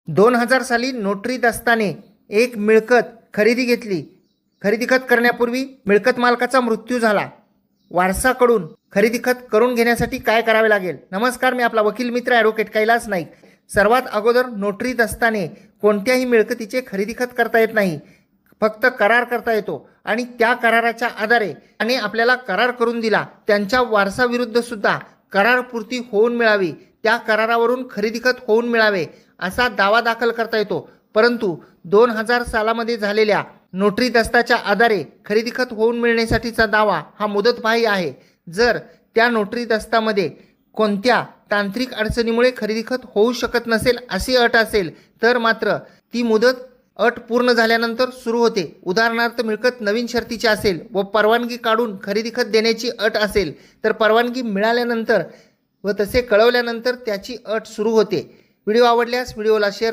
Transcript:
2000 साली नोटरी दस्ताने एक मिळकत खरेदी घेतली. खरेदी खत करण्यापूर्वी मिळकत मालकाचा मृत्यू झाला. वारसाकडून खरेदी खत करून घेण्यासाठी काय करावे लागेल? नमस्कार, मी आपला वकील मित्र ॲडव्होकेट कैलास नाईक. सर्वात अगोदर नोटरी दस्ताने कोणत्याही मिळकतीचे खरेदी खत करता येत नाही, फक्त करार करता येतो. आणि त्या कराराच्या आधारे आणि आपल्याला करार करून दिला, त्यांच्या वारसाविरुद्ध सुद्धा करारपूर्ती होऊन मिळावी, त्या करारावरून खरेदी खत होऊन मिळावे असा दावा दाखल करता येतो. परंतु 2000 सालामध्ये झालेल्या नोटरी दस्ताच्या आधारे खरेदी खत होऊन मिळण्यासाठीचा दावा हा मुदतबाह्य आहे. जर त्या नोटरी दस्तामध्ये कोणत्या तांत्रिक अडचणीमुळे खरेदी खत होऊ शकत नसेल अशी अट असेल तर मात्र ती मुदत अट पूर्ण झाल्यानंतर सुरू होते. उदाहरणार्थ, मिळकत नवीन शर्तीची असेल व परवानगी काढून खरेदी खत देण्याची अट असेल तर परवानगी मिळाल्यानंतर व तसे कळवल्यानंतर त्याची अट सुरू होते. व्हिडिओ आवडल्यास व्हिडिओला शेअर